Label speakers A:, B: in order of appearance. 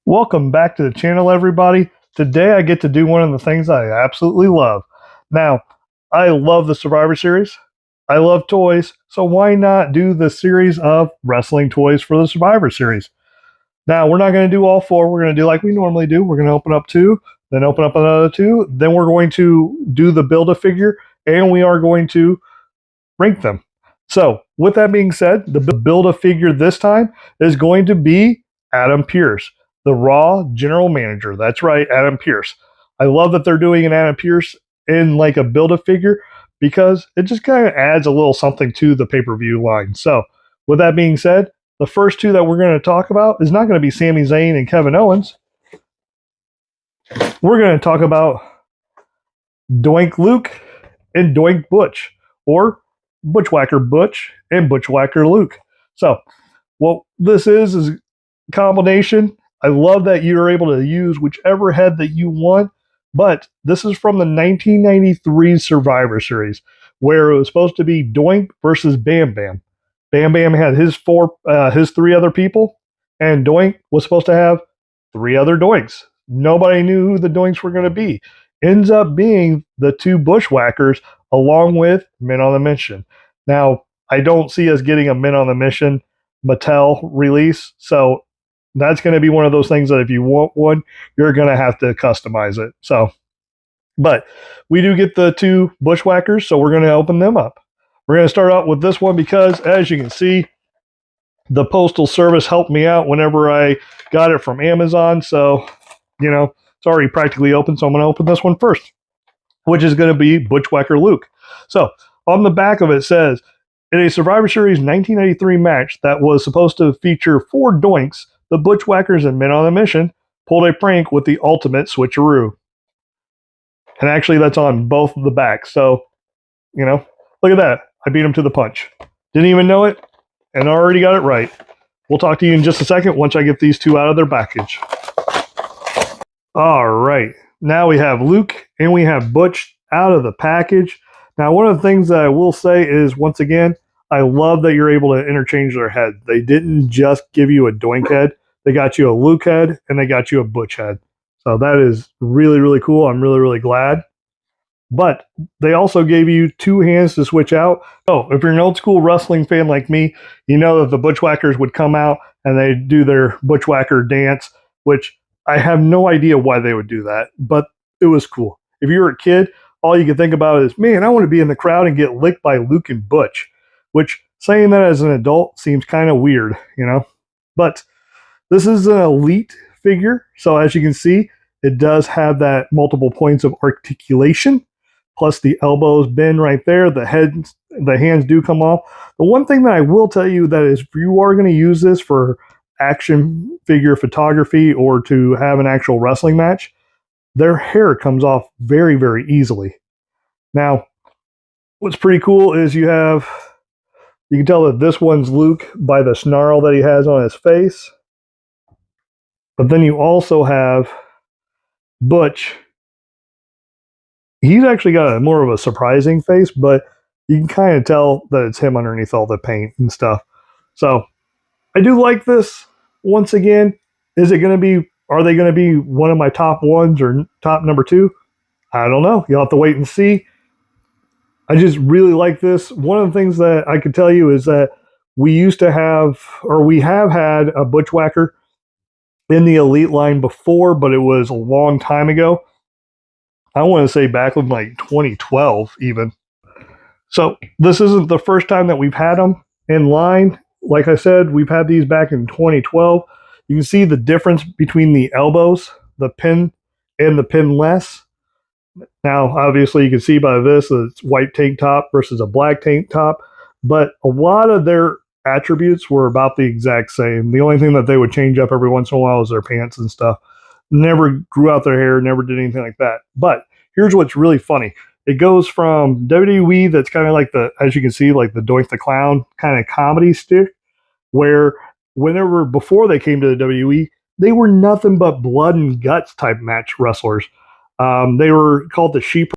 A: Welcome back to the channel, everybody. Today I get to do one of the things I absolutely love. Now, I love the Survivor Series. I love toys, so why not do the series of wrestling toys for the Survivor Series? Now, we're not going to do all four. We're going to do like we normally do. We're going to open up two, then open up another two. Then we're going to do the Build-A-Figure, and we are going to rank them. So, with that being said, the Build-A-Figure this time is going to be Adam Pearce, the Raw General Manager. That's right, Adam Pearce. I love that they're doing an Adam Pearce in like a Build-A-Figure because it just kind of adds a little something to the pay-per-view line. So, with that being said, the first two that we're going to talk about is not going to be Sami Zayn and Kevin Owens. We're going to talk about Doink Luke and Doink Butch, or Bushwacker Butch and Bushwacker Luke. So, what this is a combination. I love that you're able to use whichever head that you want, but this is from the 1993 Survivor Series, where it was supposed to be Doink versus Bam Bam. Bam Bam had his three other people, and Doink was supposed to have three other Doinks. Nobody knew who the Doinks were going to be. Ends up being the two Bushwackers, along with Men on the Mission. Now, I don't see us getting a Men on the Mission Mattel release, so that's going to be one of those things that if you want one, you're going to have to customize it. So, but we do get the two Bushwackers, so we're going to open them up. We're going to start out with this one because, as you can see, the Postal Service helped me out whenever I got it from Amazon. So, it's already practically open, so I'm going to open this one first, which is going to be Bushwacker Luke. So, on the back of it says, in a Survivor Series 1993 match that was supposed to feature four Doinks, the Bushwackers and Men on the Mission pulled a prank with the ultimate switcheroo. And actually, that's on both of the backs. So, look at that. I beat him to the punch. Didn't even know it, and already got it right. We'll talk to you in just a second once I get these two out of their package. All right. Now we have Luke and we have Butch out of the package. Now, one of the things that I will say is, once again, I love that you're able to interchange their head. They didn't just give you a Doink head. They got you a Luke head, and they got you a Butch head. So that is really, really cool. I'm really, really glad. But they also gave you two hands to switch out. So if you're an old school wrestling fan like me, you know that the Bushwackers would come out and they do their Bushwacker dance, which I have no idea why they would do that, but it was cool. If you were a kid, all you could think about is, man, I want to be in the crowd and get licked by Luke and Butch, which saying that as an adult seems kind of weird, But this is an elite figure, so as you can see, it does have that multiple points of articulation, plus the elbows bend right there. The hands do come off. The one thing that I will tell you that is, if you are going to use this for action figure photography or to have an actual wrestling match, their hair comes off very, very easily. Now, what's pretty cool is you can tell that this one's Luke by the snarl that he has on his face. But then you also have Butch. He's actually got more of a surprising face, but you can kind of tell that it's him underneath all the paint and stuff. So I do like this. Once again, are they going to be one of my top ones or top number two? I don't know. You'll have to wait and see. I just really like this. One of the things that I could tell you is that we have had a Bushwacker in the Elite line before, but it was a long time ago. I want to say back in like 2012 even. So this isn't the first time that we've had them in line. Like I said, we've had these back in 2012. You can see the difference between the elbows, the pin, and the pinless. Now, obviously, you can see by this that it's white tank top versus a black tank top, but a lot of their attributes were about the exact same. The only thing that they would change up every once in a while is their pants and stuff. Never grew out their hair, never did anything like that. But here's what's really funny. It goes from WWE, that's kind of like as you can see, like the Doink the Clown kind of comedy stick, where before they came to the WWE, they were nothing but blood and guts type match wrestlers. They were called the Sheep